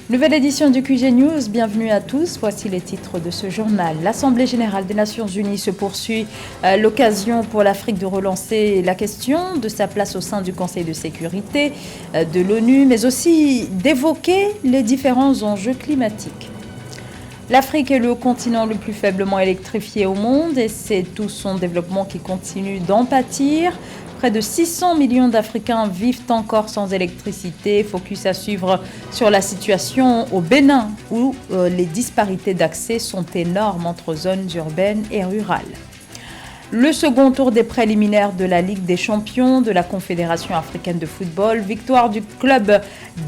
Nouvelle édition du QG News, bienvenue à tous. Voici les titres de ce journal. L'Assemblée générale des Nations unies se poursuit. L'occasion pour l'Afrique de relancer la question de sa place au sein du Conseil de sécurité de l'ONU, mais aussi d'évoquer les différents enjeux climatiques. L'Afrique est le continent le plus faiblement électrifié au monde et c'est tout son développement qui continue d'en pâtir. Près de 600 millions d'Africains vivent encore sans électricité. Focus à suivre sur la situation au Bénin où les disparités d'accès sont énormes entre zones urbaines et rurales. Le second tour des préliminaires de la Ligue des champions de la Confédération africaine de football. Victoire du club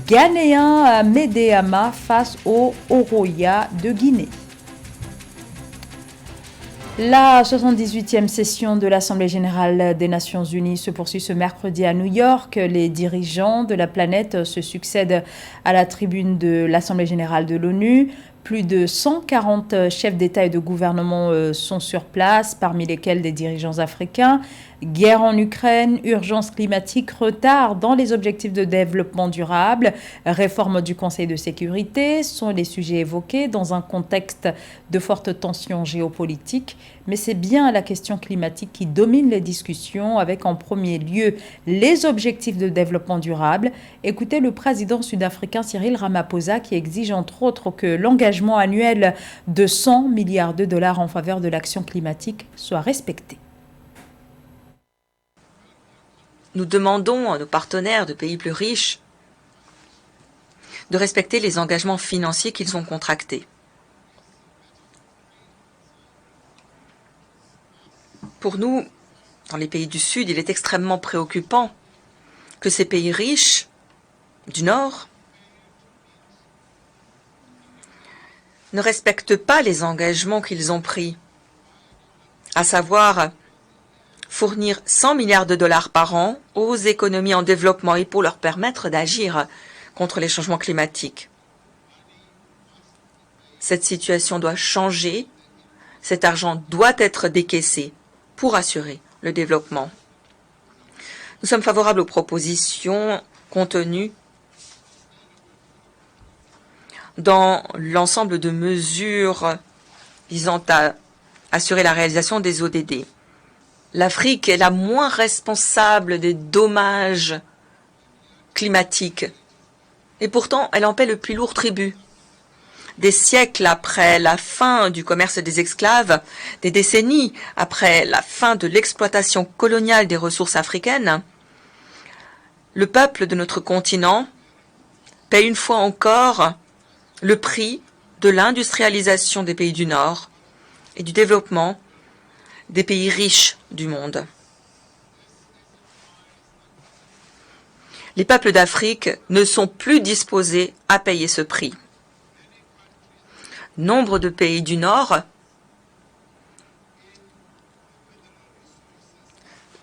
ghanéen à Médéama face au Horoya de Guinée. La 78e session de l'Assemblée générale des Nations unies se poursuit ce mercredi à New York. Les dirigeants de la planète se succèdent à la tribune de l'Assemblée générale de l'ONU. Plus de 140 chefs d'État et de gouvernement sont sur place, parmi lesquels des dirigeants africains. Guerre en Ukraine, urgence climatique, retard dans les objectifs de développement durable, réforme du Conseil de sécurité sont les sujets évoqués dans un contexte de fortes tensions géopolitiques. Mais c'est bien la question climatique qui domine les discussions, avec en premier lieu les objectifs de développement durable. Écoutez le président sud-africain Cyril Ramaphosa qui exige entre autres que l'engagement annuel de 100 milliards de dollars en faveur de l'action climatique soit respecté. Nous demandons à nos partenaires de pays plus riches de respecter les engagements financiers qu'ils ont contractés. Pour nous, dans les pays du Sud, il est extrêmement préoccupant que ces pays riches du Nord ne respectent pas les engagements qu'ils ont pris, à savoir fournir 100 milliards de dollars par an aux économies en développement et pour leur permettre d'agir contre les changements climatiques. Cette situation doit changer, cet argent doit être décaissé pour assurer le développement. Nous sommes favorables aux propositions contenues dans l'ensemble de mesures visant à assurer la réalisation des ODD. L'Afrique est la moins responsable des dommages climatiques et pourtant elle en paie le plus lourd tribut. Des siècles après la fin du commerce des esclaves, des décennies après la fin de l'exploitation coloniale des ressources africaines, le peuple de notre continent paie une fois encore le prix de l'industrialisation des pays du Nord et du développement des pays riches du monde. Les peuples d'Afrique ne sont plus disposés à payer ce prix. Nombre de pays du Nord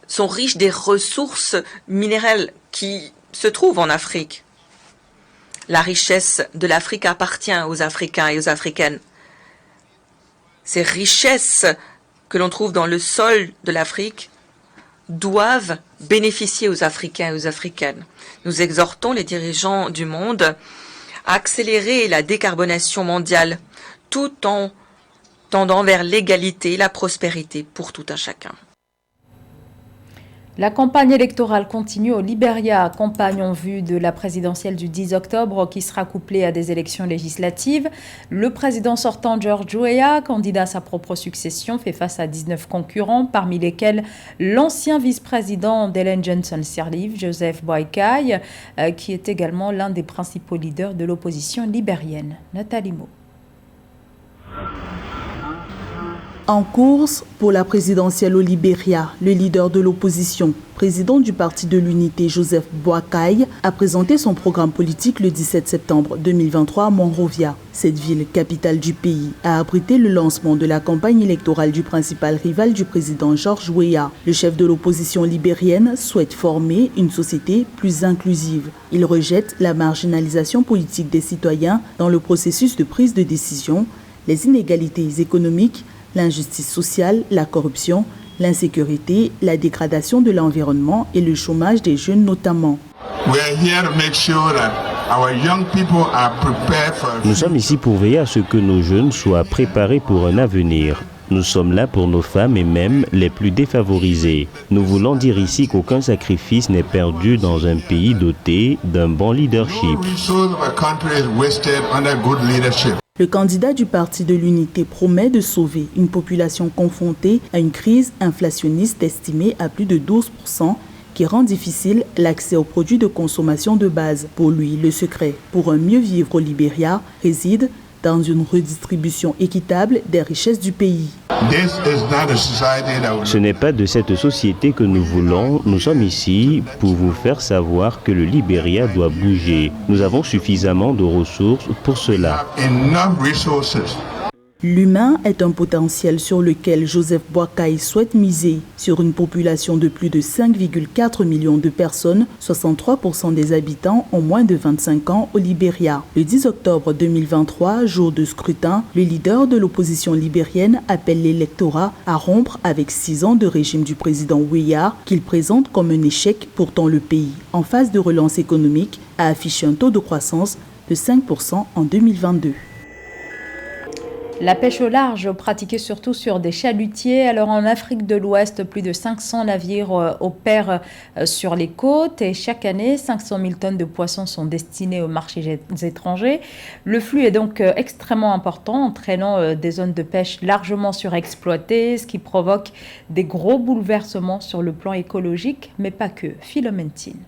sont riches des ressources minérales qui se trouvent en Afrique. La richesse de l'Afrique appartient aux Africains et aux Africaines. Ces richesses que l'on trouve dans le sol de l'Afrique doivent bénéficier aux Africains et aux Africaines. Nous exhortons les dirigeants du monde à accélérer la décarbonation mondiale tout en tendant vers l'égalité et la prospérité pour tout un chacun. La campagne électorale continue au Libéria, campagne en vue de la présidentielle du 10 octobre qui sera couplée à des élections législatives. Le président sortant George Weah, candidat à sa propre succession, fait face à 19 concurrents, parmi lesquels l'ancien vice-président d'Ellen Johnson Sirleaf, Joseph Boakai, qui est également l'un des principaux leaders de l'opposition libérienne. Nathalie Mo. En course pour la présidentielle au Libéria, le leader de l'opposition, président du Parti de l'Unité, Joseph Boakai, a présenté son programme politique le 17 septembre 2023 à Monrovia. Cette ville, capitale du pays, a abrité le lancement de la campagne électorale du principal rival du président George Weah. Le chef de l'opposition libérienne souhaite former une société plus inclusive. Il rejette la marginalisation politique des citoyens dans le processus de prise de décision, les inégalités économiques, l'injustice sociale, la corruption, l'insécurité, la dégradation de l'environnement et le chômage des jeunes notamment. We are here to make sure that Nous sommes ici pour veiller à ce que nos jeunes soient préparés pour un avenir. Nous sommes là pour nos femmes et même les plus défavorisées. Nous voulons dire ici qu'aucun sacrifice n'est perdu dans un pays doté d'un bon leadership. Le candidat du Parti de l'Unité promet de sauver une population confrontée à une crise inflationniste estimée à plus de 12%, qui rend difficile l'accès aux produits de consommation de base. Pour lui, le secret pour un mieux vivre au Libéria réside dans une redistribution équitable des richesses du pays. Ce n'est pas de cette société que nous voulons. Nous sommes ici pour vous faire savoir que le Libéria doit bouger. Nous avons suffisamment de ressources pour cela. L'humain est un potentiel sur lequel Joseph Boakai souhaite miser. Sur une population de plus de 5,4 millions de personnes, 63% des habitants ont moins de 25 ans au Libéria. Le 10 octobre 2023, jour de scrutin, le leader de l'opposition libérienne appelle l'électorat à rompre avec 6 ans de régime du président Ouéa, qu'il présente comme un échec. Pourtant, le pays, en phase de relance économique, a affiché un taux de croissance de 5% en 2022. La pêche au large, pratiquée surtout sur des chalutiers. Alors en Afrique de l'Ouest, plus de 500 navires opèrent sur les côtes et chaque année, 500 000 tonnes de poissons sont destinées aux marchés étrangers. Le flux est donc extrêmement important, entraînant des zones de pêche largement surexploitées, ce qui provoque des gros bouleversements sur le plan écologique, mais pas que. Philomentine.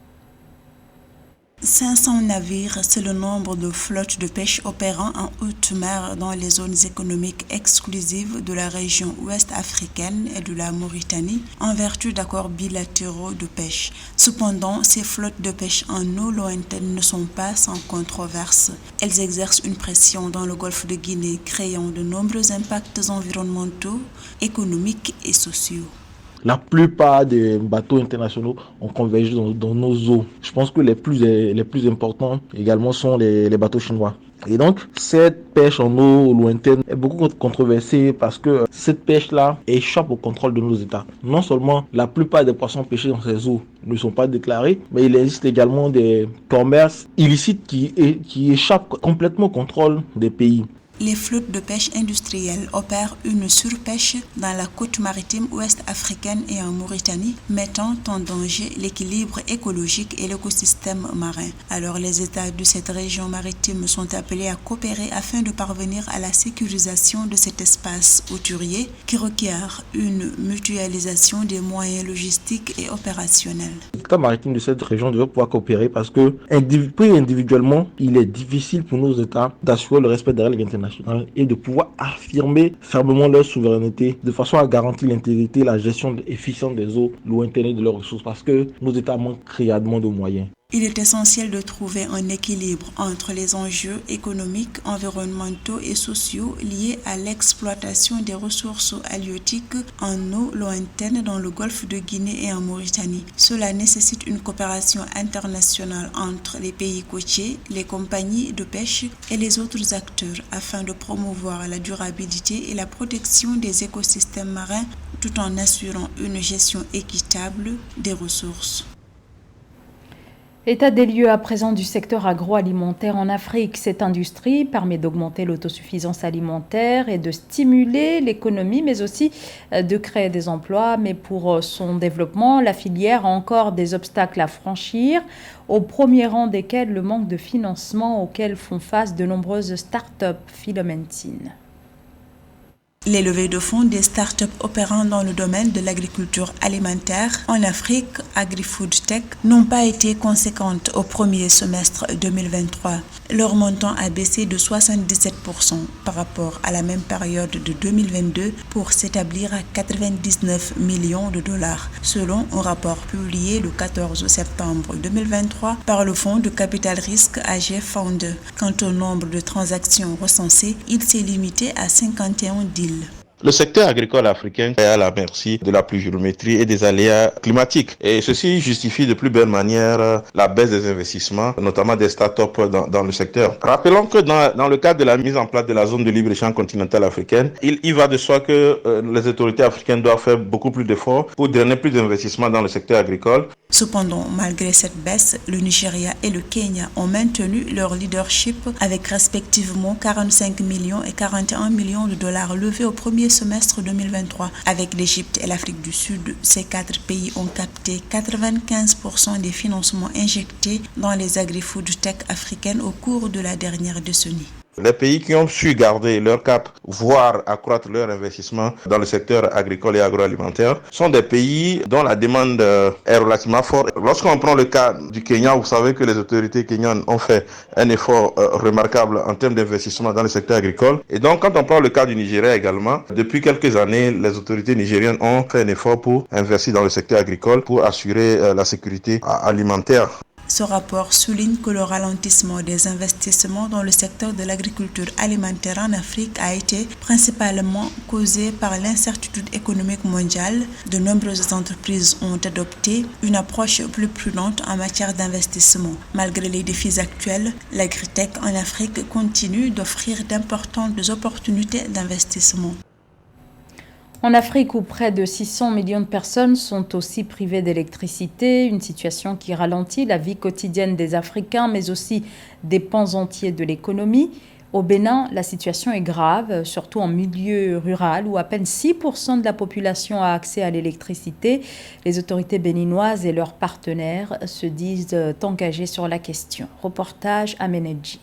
500 navires, c'est le nombre de flottes de pêche opérant en haute mer dans les zones économiques exclusives de la région ouest africaine et de la Mauritanie en vertu d'accords bilatéraux de pêche. Cependant, ces flottes de pêche en eau lointaine ne sont pas sans controverse. Elles exercent une pression dans le golfe de Guinée, créant de nombreux impacts environnementaux, économiques et sociaux. La plupart des bateaux internationaux ont convergé dans nos eaux. Je pense que les plus importants également sont les bateaux chinois. Et donc, cette pêche en eau lointaine est beaucoup controversée parce que cette pêche-là échappe au contrôle de nos États. Non seulement la plupart des poissons pêchés dans ces eaux ne sont pas déclarés, mais il existe également des commerces illicites qui échappent complètement au contrôle des pays. Les flottes de pêche industrielles opèrent une surpêche dans la côte maritime ouest africaine et en Mauritanie, mettant en danger l'équilibre écologique et l'écosystème marin. Alors les États de cette région maritime sont appelés à coopérer afin de parvenir à la sécurisation de cet espace hauturier qui requiert une mutualisation des moyens logistiques et opérationnels. Les États maritimes de cette région doivent pouvoir coopérer parce que pris individuellement, il est difficile pour nos États d'assurer le respect des règles internationales et de pouvoir affirmer fermement leur souveraineté de façon à garantir l'intégrité et la gestion efficiente des eaux lointaines et de leurs ressources parce que nos États manquent criardement de moyens. Il est essentiel de trouver un équilibre entre les enjeux économiques, environnementaux et sociaux liés à l'exploitation des ressources halieutiques en eau lointaine dans le golfe de Guinée et en Mauritanie. Cela nécessite une coopération internationale entre les pays côtiers, les compagnies de pêche et les autres acteurs afin de promouvoir la durabilité et la protection des écosystèmes marins tout en assurant une gestion équitable des ressources. État des lieux à présent du secteur agroalimentaire en Afrique. Cette industrie permet d'augmenter l'autosuffisance alimentaire et de stimuler l'économie, mais aussi de créer des emplois. Mais pour son développement, la filière a encore des obstacles à franchir, au premier rang desquels le manque de financement auquel font face de nombreuses start-up. Philomentine. Les levées de fonds des startups opérant dans le domaine de l'agriculture alimentaire en Afrique, AgriFood Tech, n'ont pas été conséquentes au premier semestre 2023. Leur montant a baissé de 77% par rapport à la même période de 2022 pour s'établir à 99 millions de dollars, selon un rapport publié le 14 septembre 2023 par le fonds de capital risque AG Founder. Quant au nombre de transactions recensées, il s'est limité à 51 deals. Le secteur agricole africain est à la merci de la pluviométrie et des aléas climatiques. Et ceci justifie de plus belle manière la baisse des investissements, notamment des start-up dans le secteur. Rappelons que dans le cadre de la mise en place de la zone de libre-échange continentale africaine, il va de soi que les autorités africaines doivent faire beaucoup plus d'efforts pour drainer plus d'investissements dans le secteur agricole. Cependant, malgré cette baisse, le Nigeria et le Kenya ont maintenu leur leadership avec respectivement 45 millions et 41 millions de dollars levés au premier semestre 2023. Avec l'Égypte et l'Afrique du Sud, ces 4 pays ont capté 95% des financements injectés dans les agri-food tech africaines au cours de la dernière décennie. Les pays qui ont su garder leur cap, voire accroître leur investissement dans le secteur agricole et agroalimentaire, sont des pays dont la demande est relativement forte. Lorsqu'on prend le cas du Kenya, vous savez que les autorités kenyanes ont fait un effort remarquable en termes d'investissement dans le secteur agricole. Et donc, quand on prend le cas du Nigeria également, depuis quelques années, les autorités nigériennes ont fait un effort pour investir dans le secteur agricole pour assurer la sécurité alimentaire. Ce rapport souligne que le ralentissement des investissements dans le secteur de l'agriculture alimentaire en Afrique a été principalement causé par l'incertitude économique mondiale. De nombreuses entreprises ont adopté une approche plus prudente en matière d'investissement. Malgré les défis actuels, l'agritech en Afrique continue d'offrir d'importantes opportunités d'investissement. En Afrique, où près de 600 millions de personnes sont aussi privées d'électricité, une situation qui ralentit la vie quotidienne des Africains, mais aussi des pans entiers de l'économie. Au Bénin, la situation est grave, surtout en milieu rural, où à peine 6% de la population a accès à l'électricité. Les autorités béninoises et leurs partenaires se disent engagés sur la question. Reportage à Menedji.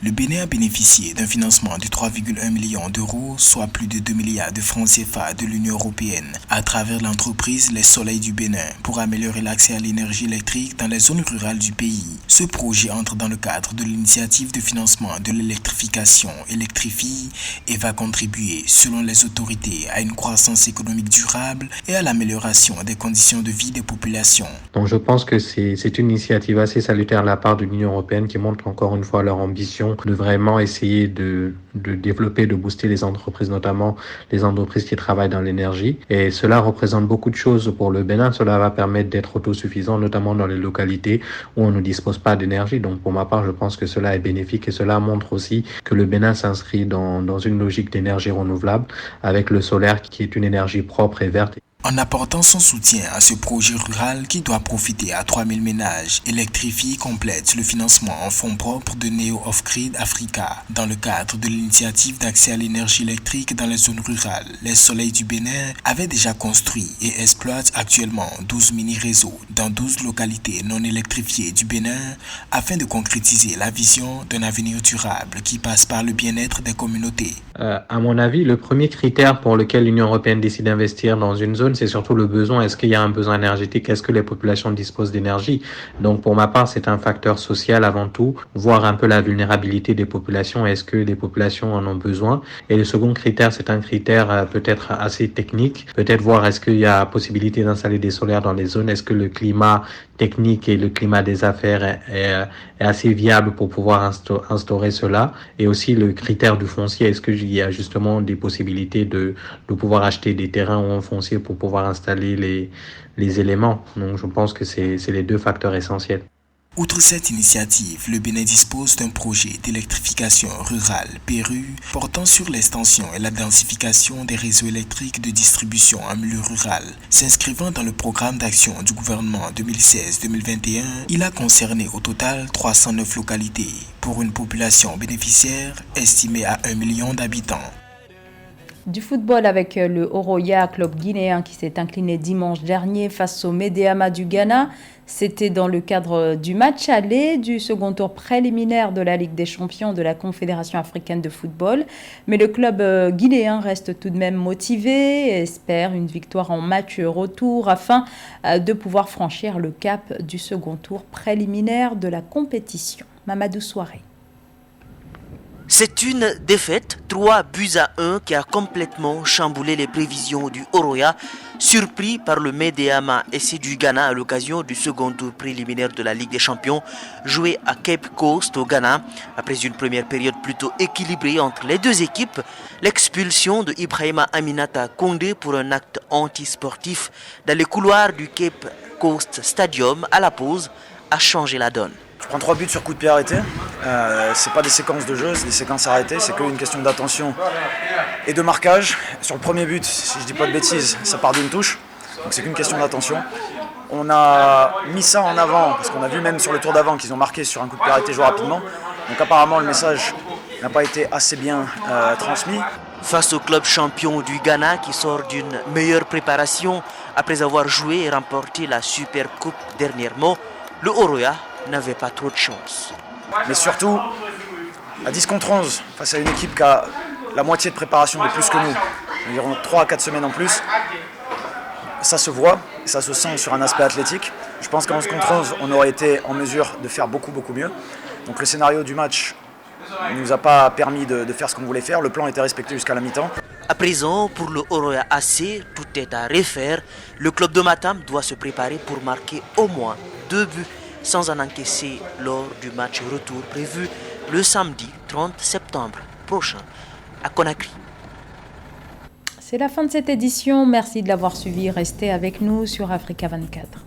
Le Bénin a bénéficié d'un financement de 3,1 millions d'euros, soit plus de 2 milliards de francs CFA de l'Union européenne, à travers l'entreprise Les Soleils du Bénin, pour améliorer l'accès à l'énergie électrique dans les zones rurales du pays. Ce projet entre dans le cadre de l'initiative de financement de l'électrification Electrifie et va contribuer, selon les autorités, à une croissance économique durable et à l'amélioration des conditions de vie des populations. Donc je pense que c'est une initiative assez salutaire de la part de l'Union européenne qui montre encore une fois leur ambition de vraiment essayer de développer, de booster les entreprises, notamment les entreprises qui travaillent dans l'énergie. Et cela représente beaucoup de choses pour le Bénin. Cela va permettre d'être autosuffisant, notamment dans les localités où on ne dispose pas d'énergie. Donc pour ma part, je pense que cela est bénéfique et cela montre aussi que le Bénin s'inscrit dans une logique d'énergie renouvelable avec le solaire qui est une énergie propre et verte. En apportant son soutien à ce projet rural qui doit profiter à 3000 ménages, Electrifie complète le financement en fonds propres de Neo Off-Grid Africa. Dans le cadre de l'initiative d'accès à l'énergie électrique dans les zones rurales, les Soleils du Bénin avaient déjà construit et exploitent actuellement 12 mini-réseaux dans 12 localités non électrifiées du Bénin afin de concrétiser la vision d'un avenir durable qui passe par le bien-être des communautés. À mon avis, le premier critère pour lequel l'Union européenne décide d'investir dans une zone, c'est surtout le besoin. Est-ce qu'il y a un besoin énergétique? Est-ce que les populations disposent d'énergie? Donc pour ma part, c'est un facteur social avant tout, voir un peu la vulnérabilité des populations. Est-ce que les populations en ont besoin? Et le second critère, c'est un critère peut-être assez technique. Peut-être voir est-ce qu'il y a possibilité d'installer des solaires dans les zones? Est-ce que le climat technique et le climat des affaires est assez viable pour pouvoir instaurer cela? Et aussi le critère du foncier. Est-ce qu'il y a justement des possibilités de pouvoir acheter des terrains ou un foncier pour pouvoir installer les éléments? Donc je pense que c'est les deux facteurs essentiels. Outre cette initiative, le Bénin dispose d'un projet d'électrification rurale PERU portant sur l'extension et la densification des réseaux électriques de distribution en milieu rural. S'inscrivant dans le programme d'action du gouvernement 2016-2021, il a concerné au total 309 localités pour une population bénéficiaire estimée à 1 million d'habitants. Du football avec le Oroya, club guinéen qui s'est incliné dimanche dernier face au Medeama du Ghana. C'était dans le cadre du match aller du second tour préliminaire de la Ligue des champions de la Confédération africaine de football. Mais le club guinéen reste tout de même motivé et espère une victoire en match retour afin de pouvoir franchir le cap du second tour préliminaire de la compétition. Mamadou Souaré. C'est une défaite 3-1 qui a complètement chamboulé les prévisions du Horoya, surpris par le Medeama SC du Ghana à l'occasion du second tour préliminaire de la Ligue des Champions joué à Cape Coast au Ghana. Après une première période plutôt équilibrée entre les deux équipes, l'expulsion de Ibrahima Aminata Condé pour un acte antisportif dans les couloirs du Cape Coast Stadium à la pause a changé la donne. Je prends 3 buts sur coup de pied arrêté. C'est pas des séquences de jeu, c'est des séquences arrêtées. C'est qu'une question d'attention et de marquage. Sur le premier but, si je dis pas de bêtises, ça part d'une touche. Donc c'est qu'une question d'attention. On a mis ça en avant parce qu'on a vu même sur le tour d'avant qu'ils ont marqué sur un coup de pied arrêté joué rapidement. Donc apparemment le message n'a pas été assez bien transmis. Face au club champion du Ghana qui sort d'une meilleure préparation après avoir joué et remporté la Super Coupe dernièrement, le Horoya n'avait pas trop de chance. Mais surtout, à 10 contre 11, face à une équipe qui a la moitié de préparation de plus que nous, environ 3 à 4 semaines en plus, ça se voit, ça se sent sur un aspect athlétique. Je pense qu'en 11 contre 11, on aurait été en mesure de faire beaucoup mieux. Donc le scénario du match ne nous a pas permis de faire ce qu'on voulait faire. Le plan était respecté jusqu'à la mi-temps. À présent, pour le Horoya AC, tout est à refaire. Le club de Matam doit se préparer pour marquer au moins 2 buts sans en encaisser lors du match retour prévu le samedi 30 septembre prochain à Conakry. C'est la fin de cette édition. Merci de l'avoir suivi. Restez avec nous sur Africa 24.